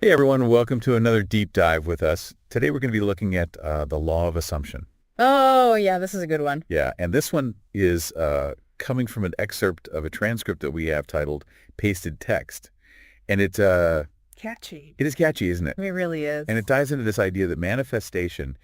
Hey everyone, welcome to another deep dive with us. Today we're going to be looking at the law of assumption. Oh, yeah, this is a good one. Yeah, and this one is coming from an excerpt of a transcript that we have titled Pasted Text. And Catchy. it is catchy, isn't it? It really is. And it dives into this idea that manifestation,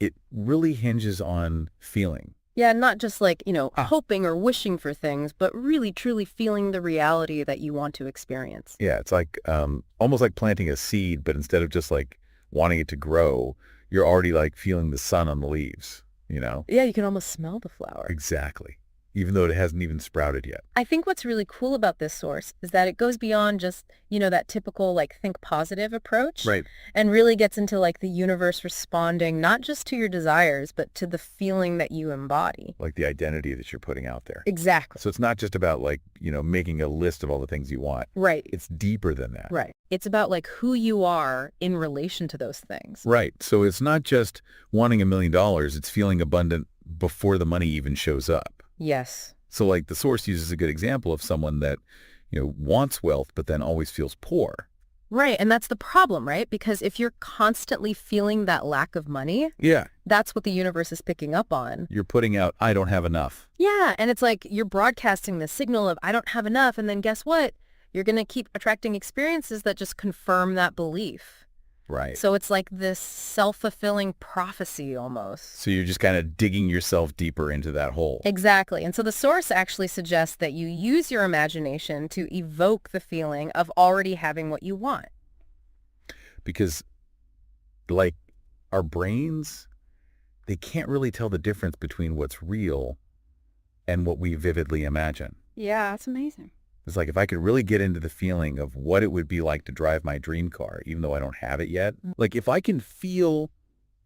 it really hinges on feeling. Yeah, not just like, hoping or wishing for things, but really truly feeling the reality that you want to experience. Yeah, it's like almost like planting a seed, but instead of just like wanting it to grow, you're already like feeling the sun on the leaves, you know? Yeah, you can almost smell the flower. Exactly. Even though it hasn't even sprouted yet. I think what's really cool about this source is that it goes beyond just, that typical like think positive approach Right. and really gets into like the universe responding not just to your desires, but to the feeling that you embody. Like the identity that you're putting out there. Exactly. So it's not just about like, making a list of all the things you want. Right. It's deeper than that. Right. It's about like who you are in relation to those things. Right. So it's not just wanting $1 million. It's feeling abundant before the money even shows up. Yes. So like the source uses a good example of someone that, wants wealth, but then always feels poor. Right. And that's the problem, right? Because if you're constantly feeling that lack of money, Yeah. that's what the universe is picking up on. You're putting out, I don't have enough. Yeah. And it's like you're broadcasting the signal of, I don't have enough. And then guess what? You're going to keep attracting experiences that just confirm that belief. Right. So it's like this self-fulfilling prophecy almost. So you're just kind of digging yourself deeper into that hole. Exactly. And so the source actually suggests that you use your imagination to evoke the feeling of already having what you want. Because like our brains, they can't really tell the difference between what's real and what we vividly imagine. Yeah, that's amazing. It's like if I could really get into the feeling of what it would be like to drive my dream car, even though I don't have it yet. Like if I can feel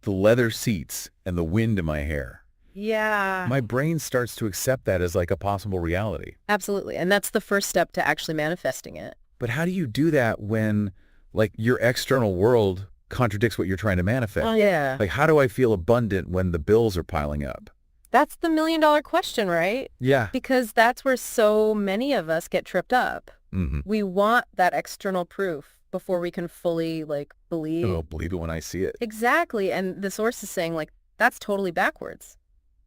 the leather seats and the wind in my hair, Yeah. my brain starts to accept that as like a possible reality. Absolutely. And that's the first step to actually manifesting it. But how do you do that when like your external world contradicts what you're trying to manifest? Oh, yeah. Like how do I feel abundant when the bills are piling up? That's the $1 million question, right? Yeah. Because that's where so many of us get tripped up. Mm-hmm. We want that external proof before we can fully believe. Oh, believe it when I see it. Exactly. And the source is saying that's totally backwards.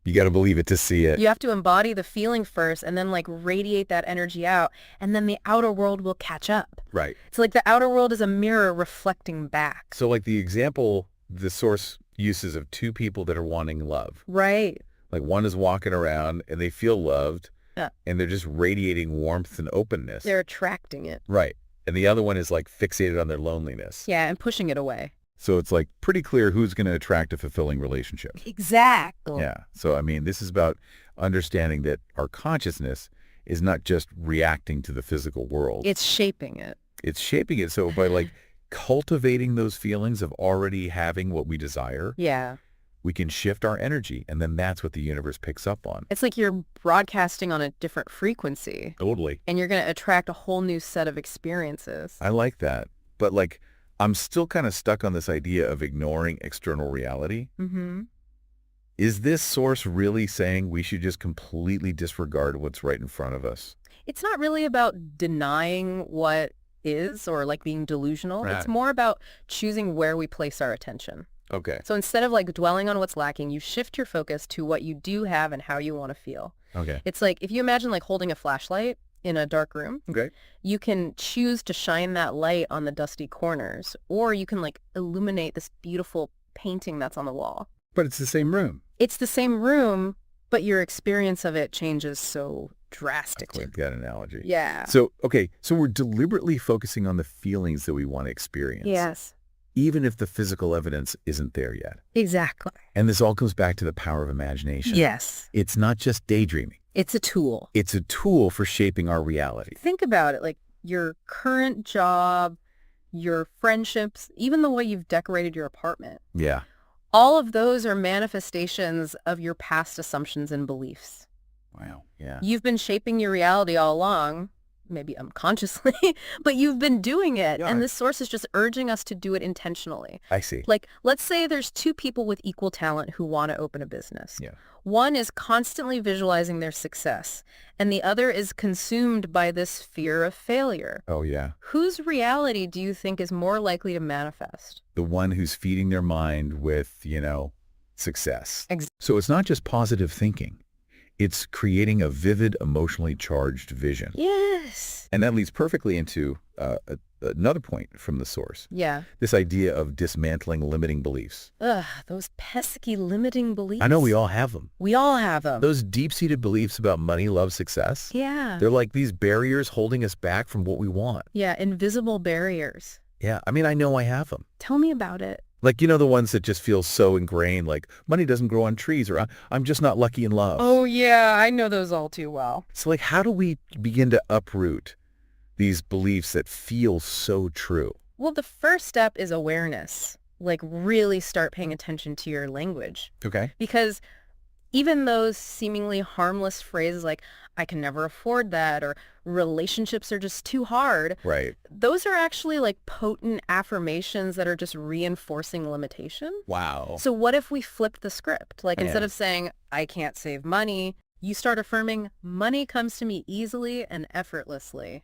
You got to believe it to see it. You have to embody the feeling first and then radiate that energy out. And then the outer world will catch up. Right. So the outer world is a mirror reflecting back. So like the example the source uses of two people that are wanting love. Right. Like one is walking around and they feel loved and they're just radiating warmth and openness. They're attracting it. Right. And the other one is like fixated on their loneliness. Yeah, and pushing it away. So it's like pretty clear who's going to attract a fulfilling relationship. Exactly. Yeah. So, I mean, this is about understanding that our consciousness is not just reacting to the physical world. It's shaping it. It's shaping it. So by cultivating those feelings of already having what we desire, Yeah. we can shift our energy. And then that's what the universe picks up on. It's like you're broadcasting on a different frequency. Totally. And you're going to attract a whole new set of experiences. I like that. But I'm still kind of stuck on this idea of ignoring external reality. Mm-hmm. Is this source really saying we should just completely disregard what's right in front of us? It's not really about denying what is or being delusional. Right. It's more about choosing where we place our attention. Okay. So instead of dwelling on what's lacking, you shift your focus to what you do have and how you want to feel. Okay. It's like if you imagine holding a flashlight in a dark room, Okay. you can choose to shine that light on the dusty corners, or you can illuminate this beautiful painting that's on the wall. But it's the same room. It's the same room, but your experience of it changes so drastically. Like that analogy. Yeah. So, okay. So we're deliberately focusing on the feelings that we want to experience. Yes. Even if the physical evidence isn't there yet. Exactly. And this all comes back to the power of imagination. Yes. It's not just daydreaming. It's a tool. It's a tool for shaping our reality. Think about it, your current job, your friendships, even the way you've decorated your apartment. Yeah. All of those are manifestations of your past assumptions and beliefs. Wow. Yeah. You've been shaping your reality all along maybe unconsciously, but you've been doing it. Yeah. And this source is just urging us to do it intentionally. I see. Like, let's say there's two people with equal talent who want to open a business. Yeah. One is constantly visualizing their success, and the other is consumed by this fear of failure. Oh, yeah. Whose reality do you think is more likely to manifest? The one who's feeding their mind with, success. Ex- So it's not just positive thinking. It's creating a vivid, emotionally charged vision. Yes. And that leads perfectly into another point from the source. Yeah. This idea of dismantling limiting beliefs. Ugh, those pesky limiting beliefs. I know we all have them. We all have them. Those deep-seated beliefs about money, love, success. Yeah. They're like these barriers holding us back from what we want. Yeah, invisible barriers. Yeah, I mean, I know I have them. Tell me about it. Like, the ones that just feel so ingrained, like money doesn't grow on trees, or I'm just not lucky in love. Oh, yeah, I know those all too well. So, like, how do we begin to uproot these beliefs that feel so true? Well, the first step is awareness. Like, really start paying attention to your language. Okay. Because even those seemingly harmless phrases like, I can never afford that, or relationships are just too hard, Right. those are actually like potent affirmations that are just reinforcing limitation. Wow. So what if we flipped the script? Like, instead Yeah. of saying, I can't save money, you start affirming, money comes to me easily and effortlessly.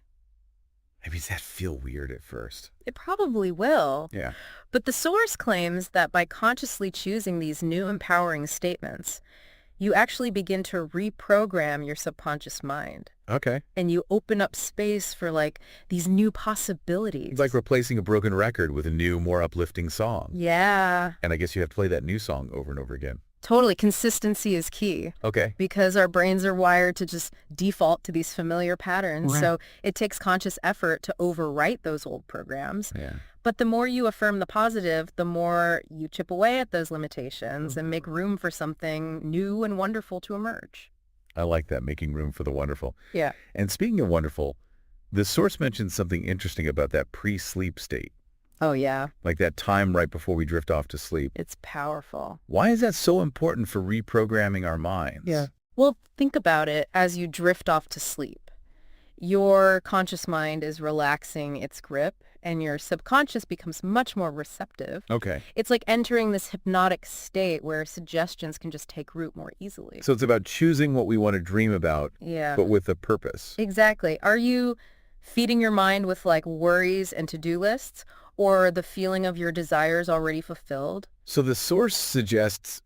I mean, does that feel weird at first? It probably will. Yeah. But the source claims that by consciously choosing these new empowering statements, you actually begin to reprogram your subconscious mind. Okay. And you open up space for like these new possibilities. It's like replacing a broken record with a new, more uplifting song. Yeah, And I guess you have to play that new song over and over again. totally. Consistency is key Okay. because our brains are wired to just default to these familiar patterns. Right. So it takes conscious effort to overwrite those old programs. Yeah. But the more you affirm the positive, the more you chip away at those limitations and make room for something new and wonderful to emerge. I like that, making room for the wonderful. Yeah. And speaking of wonderful, the source mentions something interesting about that pre-sleep state, Oh, yeah. like that time right before we drift off to sleep. It's powerful. Why is that so important for reprogramming our minds? Well, think about it as you drift off to sleep. Your conscious mind is relaxing its grip and your subconscious becomes much more receptive. Okay. It's like entering this hypnotic state where suggestions can just take root more easily. So it's about choosing what we want to dream about, Yeah, but with a purpose. exactly. Are you feeding your mind with like worries and to-do lists, or the feeling of your desires already fulfilled? So the source suggests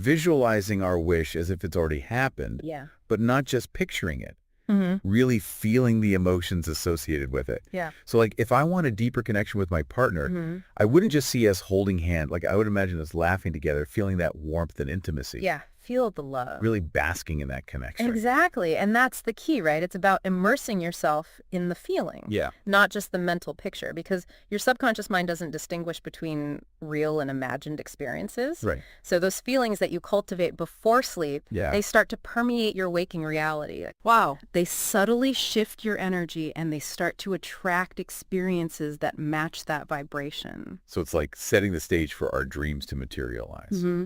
visualizing our wish as if it's already happened, Yeah. but not just picturing it, Mm-hmm. really feeling the emotions associated with it. Yeah. So like if I want a deeper connection with my partner, Mm-hmm. I wouldn't just see us holding hand. Like I would imagine us laughing together, feeling that warmth and intimacy. Yeah. Feel the love. Really basking in that connection. Exactly. And that's the key, right? It's about immersing yourself in the feeling, Yeah. not just the mental picture, because your subconscious mind doesn't distinguish between real and imagined experiences. Right. So those feelings that you cultivate before sleep, Yeah. they start to permeate your waking reality. Like, wow. They subtly shift your energy and they start to attract experiences that match that vibration. So it's like setting the stage for our dreams to materialize. Mm-hmm.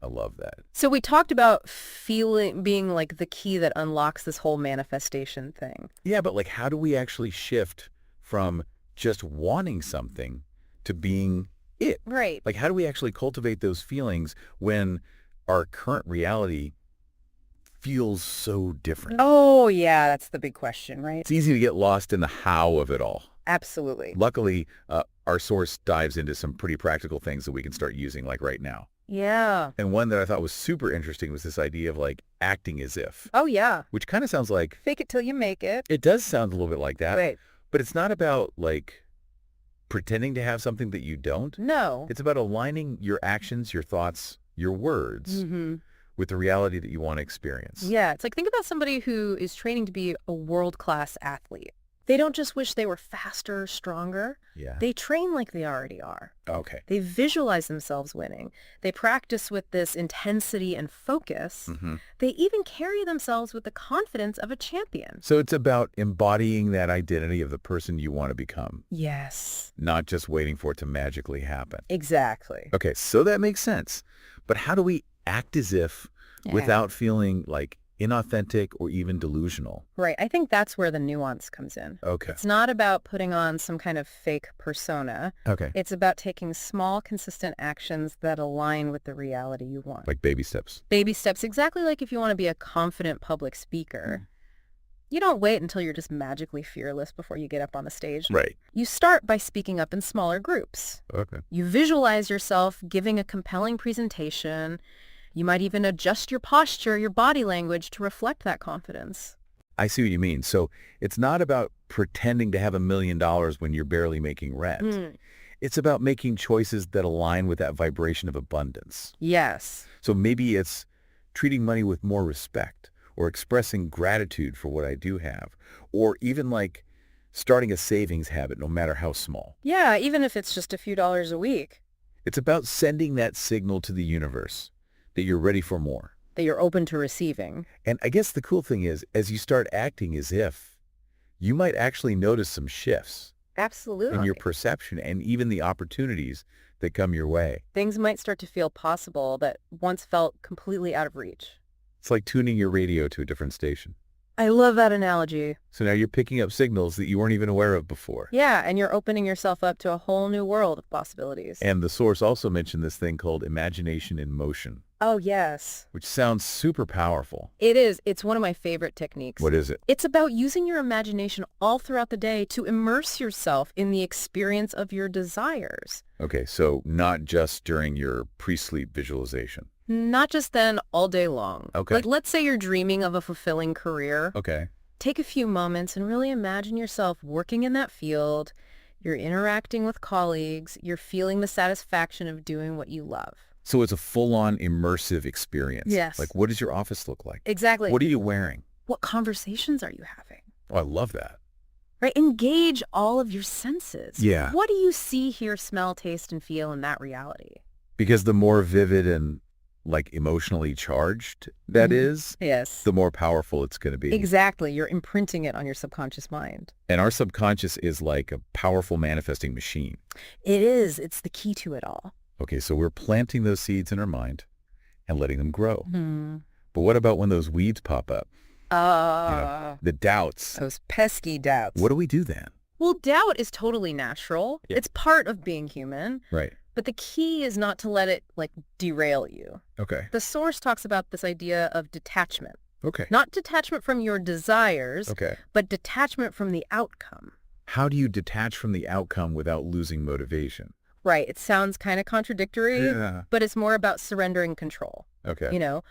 I love that. So we talked about feeling being like the key that unlocks this whole manifestation thing. Yeah, but like how do we actually shift from just wanting something to being it? Right. Like how do we actually cultivate those feelings when our current reality feels so different? Oh, yeah, that's the big question, right? It's easy to get lost in the how of it all. Absolutely. Luckily, our source dives into some pretty practical things that we can start using like right now. Yeah. And one that I thought was super interesting was this idea of like acting as if, Oh, yeah. which kind of sounds like, Fake it till you make it. it does sound a little bit like that, Right. but it's not about like pretending to have something that you don't. No. It's about aligning your actions, your thoughts, your words Mm-hmm. with the reality that you want to experience. Yeah. It's like, think about somebody who is training to be a world-class athlete. They don't just wish they were faster or stronger. Yeah. They train like they already are. Okay. They visualize themselves winning. They practice with this intensity and focus. hmm They even carry themselves with the confidence of a champion. So it's about embodying that identity of the person you want to become, Yes. not just waiting for it to magically happen. Exactly. Okay, so that makes sense. But how do we act as if without feeling like inauthentic, or even delusional. Right. I think that's where the nuance comes in. Okay. It's not about putting on some kind of fake persona. Okay. It's about taking small, consistent actions that align with the reality you want. Like baby steps. Baby steps, exactly like if you want to be a confident public speaker. You don't wait until you're just magically fearless before you get up on the stage. Right. You start by speaking up in smaller groups. Okay. You visualize yourself giving a compelling presentation. You might even adjust your posture, your body language to reflect that confidence. I see what you mean. So it's not about pretending to have $1 million when you're barely making rent. Mm. It's about making choices that align with that vibration of abundance. Yes. So maybe it's treating money with more respect, or expressing gratitude for what I do have, or even like starting a savings habit, no matter how small. Yeah, even if it's just a few dollars a week, It's about sending that signal to the universe that you're ready for more. that you're open to receiving. And I guess the cool thing is, as you start acting as if, you might actually notice some shifts Absolutely. in your perception and even the opportunities that come your way. Things might start to feel possible that once felt completely out of reach. It's like tuning your radio to a different station. I love that analogy. So now you're picking up signals that you weren't even aware of before. Yeah, and you're opening yourself up to a whole new world of possibilities. And the source also mentioned this thing called imagination in motion, Oh, yes. which sounds super powerful. It is. It's one of my favorite techniques. What is it? It's about using your imagination all throughout the day to immerse yourself in the experience of your desires. Okay, so not just during your pre-sleep visualization. Not just then, all day long. Okay. Like, let's say you're dreaming of a fulfilling career. Okay. Take a few moments and really imagine yourself working in that field. You're interacting with colleagues. You're feeling the satisfaction of doing what you love. So it's a full-on immersive experience. Yes. Like, what does your office look like? Exactly. What are you wearing? What conversations are you having? Oh, I love that. Right? Engage all of your senses. Yeah. What do you see, hear, smell, taste, and feel in that reality? Because the more vivid and, like, emotionally charged that Mhm. is, Yes. the more powerful it's going to be. Exactly. You're imprinting it on your subconscious mind. And our subconscious is like a powerful manifesting machine. It is. It's the key to it all. Okay, so we're planting those seeds in our mind and letting them grow. Hmm. But what about when those weeds pop up? The doubts. Those pesky doubts. What do we do then? Well, doubt is totally natural. Yeah. It's part of being human. Right. But the key is not to let it, derail you. Okay. The source talks about this idea of detachment. Okay. Not detachment from your desires, Okay. but detachment from the outcome. How do you detach from the outcome without losing motivation? Right. It sounds kind of contradictory, Yeah. but it's more about surrendering control. Okay. You know,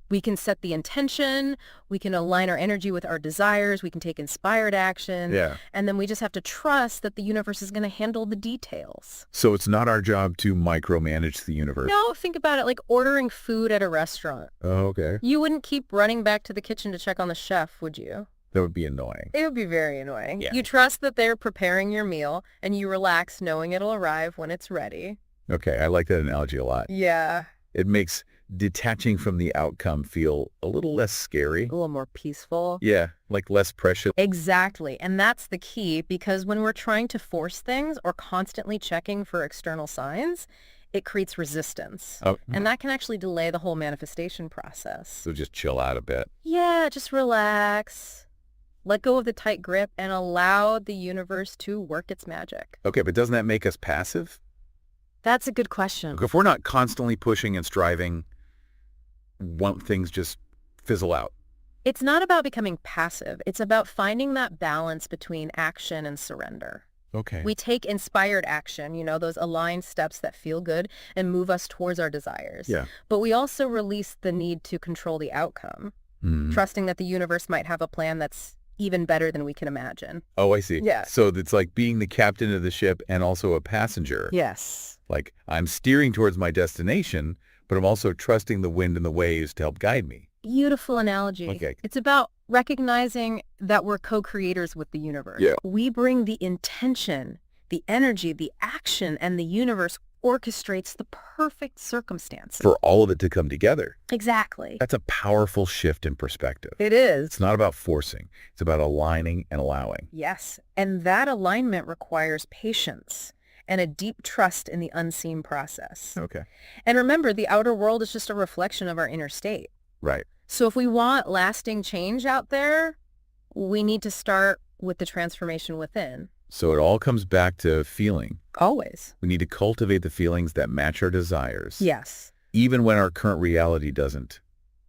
we can set the intention, we can align our energy with our desires, we can take inspired action, Yeah. and then we just have to trust that the universe is going to handle the details. So it's not our job to micromanage the universe. No, think about it like ordering food at a restaurant. Oh, okay. You wouldn't keep running back to the kitchen to check on the chef, would you? That would be annoying. It would be very annoying. Yeah. You trust that they're preparing your meal, and you relax knowing it'll arrive when it's ready. Okay, I like that analogy a lot. Yeah, It makes detaching from the outcome feel a little less scary. a little more peaceful. Yeah, like less pressure. Exactly. And that's the key, because when we're trying to force things or constantly checking for external signs, it creates resistance. Oh, And that can actually delay the whole manifestation process. so just chill out a bit. Yeah, just relax. Let go of the tight grip and allow the universe to work its magic. Okay, but doesn't that make us passive? That's a good question. Look, if we're not constantly pushing and striving, won't things just fizzle out? It's not about becoming passive. It's about finding that balance between action and surrender. Okay. We take inspired action, those aligned steps that feel good and move us towards our desires. Yeah. But we also release the need to control the outcome, Mhm. trusting that the universe might have a plan that's even better than we can imagine. Oh, I see. Yeah. So it's like being the captain of the ship and also a passenger. Yes. Like I'm steering towards my destination, but I'm also trusting the wind and the waves to help guide me. Beautiful analogy. Okay. It's about recognizing that we're co-creators with the universe. Yeah. We bring the intention, the energy, the action, and the universe orchestrates the perfect circumstances. For all of it to come together. Exactly. That's a powerful shift in perspective. It is. It's not about forcing. It's about aligning and allowing. Yes. And that alignment requires patience and a deep trust in the unseen process. Okay. And remember, the outer world is just a reflection of our inner state. Right. So if we want lasting change out there, we need to start with the transformation within. So it all comes back to feeling. Always. We need to cultivate the feelings that match our desires. Yes. Even when our current reality doesn't.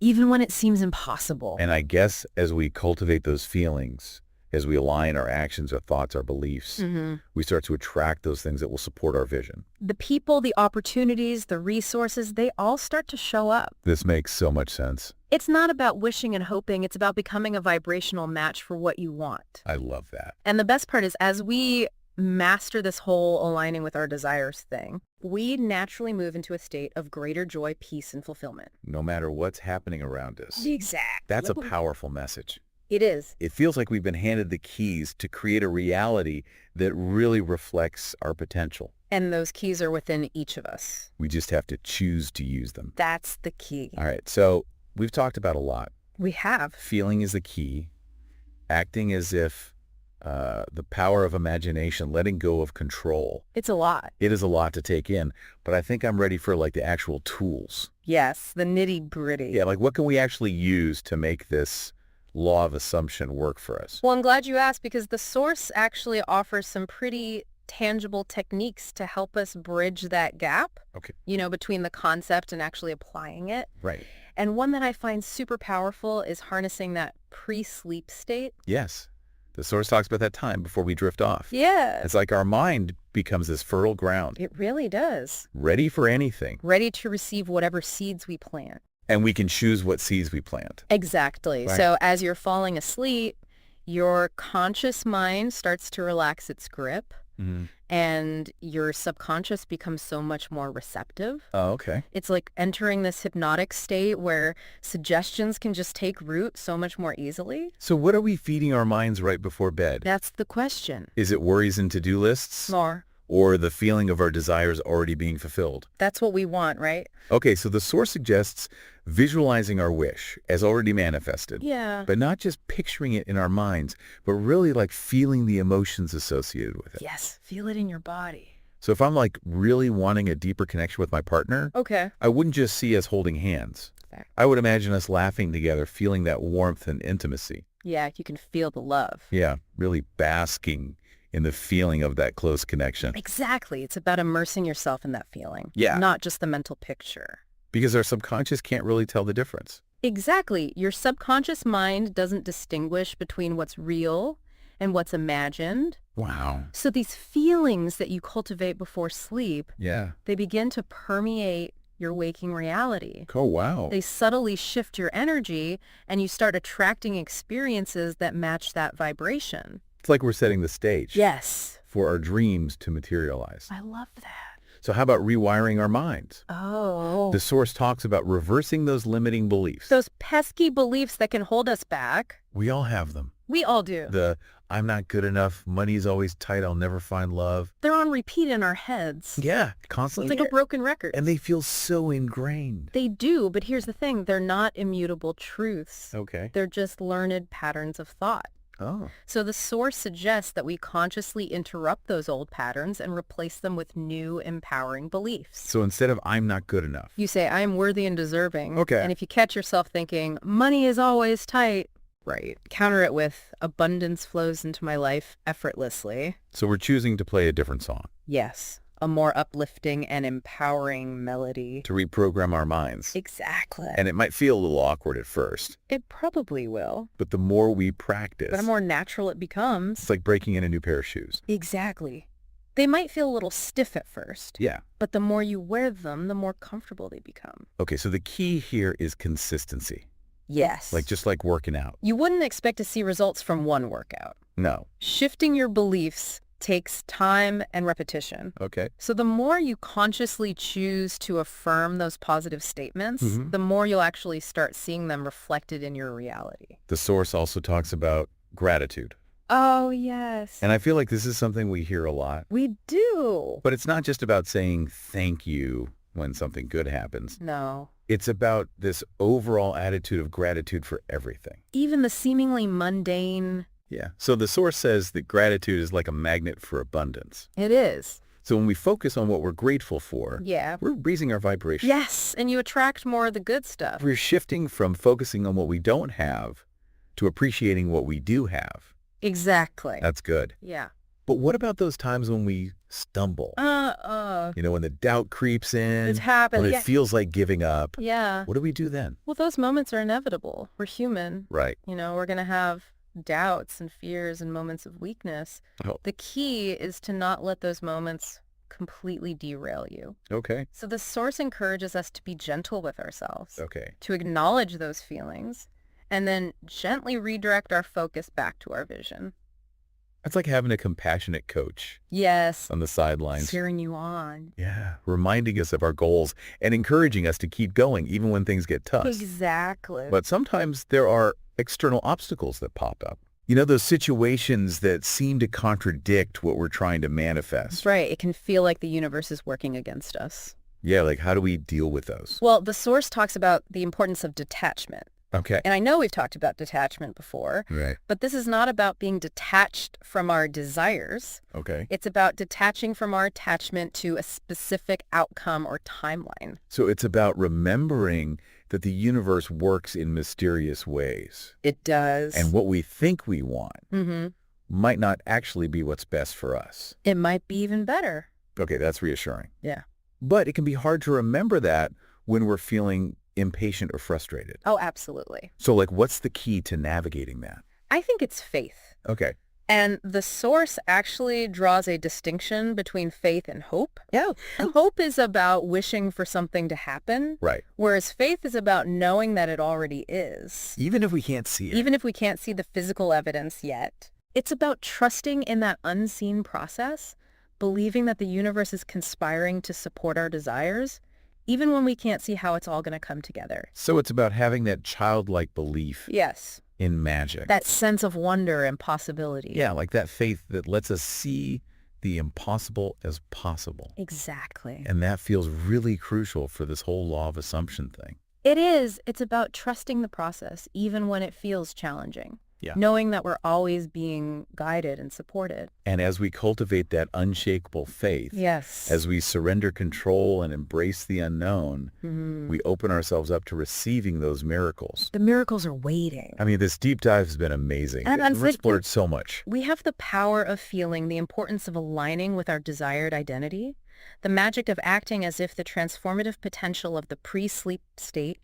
Even when it seems impossible. And I guess as we cultivate those feelings, as we align our actions, our thoughts, our beliefs, we start to attract those things that will support our vision. The people, the opportunities, the resources, they all start to show up. This makes so much sense. It's not about wishing and hoping. It's about becoming a vibrational match for what you want. I love that. And the best part is, as we master this whole aligning with our desires thing, we naturally move into a state of greater joy, peace, and fulfillment. No matter what's happening around us. Exact. That's a powerful message. It is. It feels like we've been handed the keys to create a reality that really reflects our potential. And those keys are within each of us. We just have to choose to use them. That's the key. All right, so we've talked about a lot. We have. Feeling is the key. Acting as if the power of imagination, letting go of control. It's a lot. It is a lot to take in, but I think I'm ready for like the actual tools. Yes, the nitty gritty. Yeah, like what can we actually use to make this law of assumption work for us? Well, I'm glad you asked, because the source actually offers some pretty tangible techniques to help us bridge that gap, Okay. Between the concept and actually applying it. Right. And one that I find super powerful is harnessing that pre-sleep state. Yes. The source talks about that time before we drift off. Yeah, It's like our mind becomes this fertile ground, it really does. ready for anything, Ready to receive whatever seeds we plant. and we can choose what seeds we plant. Exactly. Right. So as you're falling asleep, your conscious mind starts to relax its grip, and your subconscious becomes so much more receptive. Oh, okay. It's like entering this hypnotic state where suggestions can just take root so much more easily. So what are we feeding our minds right before bed? That's the question. Is it worries and to-do lists? More. Or the feeling of our desires already being fulfilled? That's what we want, right? Okay, so the source suggests visualizing our wish as already manifested. Yeah. But not just picturing it in our minds, but really like feeling the emotions associated with it. Yes. Feel it in your body. So if I'm like really wanting a deeper connection with my partner, Okay. I wouldn't just see us holding hands. Fair. I would imagine us laughing together, feeling that warmth and intimacy. Yeah, you can feel the love. Yeah, really basking in the feeling of that close connection. Exactly. It's about immersing yourself in that feeling. Yeah. Not just the mental picture. Because our subconscious can't really tell the difference. Exactly. Your subconscious mind doesn't distinguish between what's real and what's imagined. Wow. So these feelings that you cultivate before sleep, Yeah. they begin to permeate your waking reality. Oh, wow. They subtly shift your energy, and you start attracting experiences that match that vibration. It's like we're setting the stage Yes. for our dreams to materialize. I love that. So how about rewiring our minds? Oh. The source talks about reversing those limiting beliefs. Those pesky beliefs that can hold us back. We all have them. We all do. The I'm not good enough, money's always tight, I'll never find love. They're on repeat in our heads. Yeah, It's constantly. like a broken record. And they feel so ingrained. They do, but here's the thing. They're not immutable truths. Okay. They're just learned patterns of thought. Oh. So the source suggests that we consciously interrupt those old patterns and replace them with new empowering beliefs. So instead of I'm not good enough. You say, I am worthy and deserving. Okay. And if you catch yourself thinking, money is always tight, right, counter it with abundance flows into my life effortlessly. So we're choosing to play a different song Yes, a more uplifting and empowering melody. to reprogram our minds. Exactly. And it might feel a little awkward at first, It probably will. but the more we practice, But the more natural it becomes. it's like breaking in a new pair of shoes. Exactly. They might feel a little stiff at first, Yeah. but the more you wear them, the more comfortable they become. Okay, so the key here is consistency, Yes. just like working out. You wouldn't expect to see results from one workout. No. Shifting your beliefs takes time and repetition. Okay. So the more you consciously choose to affirm those positive statements, Mhm. the more you'll actually start seeing them reflected in your reality. The source also talks about gratitude. Oh, yes. And I feel like this is something we hear a lot. We do. But it's not just about saying thank you when something good happens. No. It's about this overall attitude of gratitude for everything. Even the seemingly mundane, Yeah. So the source says that gratitude is like a magnet for abundance. it is. So when we focus on what we're grateful for, Yeah. we're raising our vibration. Yes, and you attract more of the good stuff. We're shifting from focusing on what we don't have to appreciating what we do have. Exactly. That's good. Yeah. But what about those times when we stumble? When the doubt creeps in, It's happened. when it Yeah. feels like giving up. Yeah. What do we do then? Well, those moments are inevitable. We're human. Right. We're going to have doubts and fears and moments of weakness. Oh, The key is to not let those moments completely derail you. okay. So the source encourages us to be gentle with ourselves, Okay. to acknowledge those feelings, and then gently redirect our focus back to our vision. It's like having a compassionate coach Yes. on the sidelines. Cheering you on. Yeah. Reminding us of our goals and encouraging us to keep going even when things get tough. Exactly. But sometimes there are external obstacles that pop up. Those situations that seem to contradict what we're trying to manifest. That's right. It can feel like the universe is working against us. Yeah, like how do we deal with those? Well, the source talks about the importance of detachment. Okay. And I know we've talked about detachment before, Right. but this is not about being detached from our desires. Okay. It's about detaching from our attachment to a specific outcome or timeline. So it's about remembering that the universe works in mysterious ways. It does. And what we think we want Mm-hmm. might not actually be what's best for us. It might be even better. Okay, that's reassuring. Yeah. But it can be hard to remember that when we're feeling impatient or frustrated. Oh, absolutely. So what's the key to navigating that? I think it's faith. Okay. And the source actually draws a distinction between faith and hope. Yeah. Hope is about wishing for something to happen, Right. whereas faith is about knowing that it already is. Even if we can't see it. Even if we can't see the physical evidence yet. It's about trusting in that unseen process, believing that the universe is conspiring to support our desires, even when we can't see how it's all going to come together. So it's about having that childlike belief Yes. in magic. That sense of wonder and possibility. Yeah, like that faith that lets us see the impossible as possible. Exactly. And that feels really crucial for this whole law of assumption thing. It is. It's about trusting the process, even when it feels challenging. Yeah. Knowing that we're always being guided and supported. And as we cultivate that unshakable faith, Yes. as we surrender control and embrace the unknown, Mhm. we open ourselves up to receiving those miracles. The miracles are waiting. I mean, this deep dive has been amazing. And We've explored so much. We have the power of feeling the importance of aligning with our desired identity, the magic of acting as if the transformative potential of the pre-sleep state,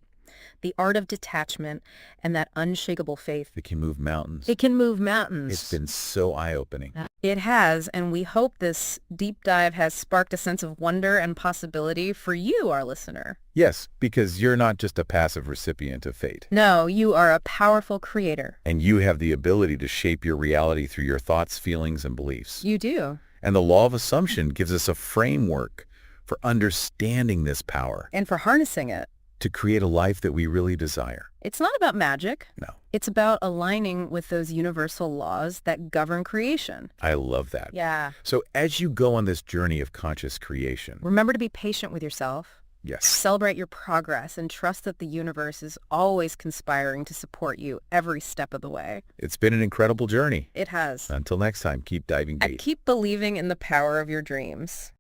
the art of detachment, and that unshakable faith. It can move mountains. It can move mountains. It's been so eye-opening. It has, and we hope this deep dive has sparked a sense of wonder and possibility for you, our listener. Yes, because you're not just a passive recipient of fate. No, you are a powerful creator. And you have the ability to shape your reality through your thoughts, feelings, and beliefs. You do. And the law of assumption gives us a framework for understanding this power And for harnessing it. to create a life that we really desire. It's not about magic. No, It's about aligning with those universal laws that govern creation. I love that. Yeah. So as you go on this journey of conscious creation, Remember to be patient with yourself. yes, Celebrate your progress and trust that the universe is always conspiring to support you every step of the way. it's been an incredible journey. It has. Until next time, keep diving And deep. keep believing in the power of your dreams.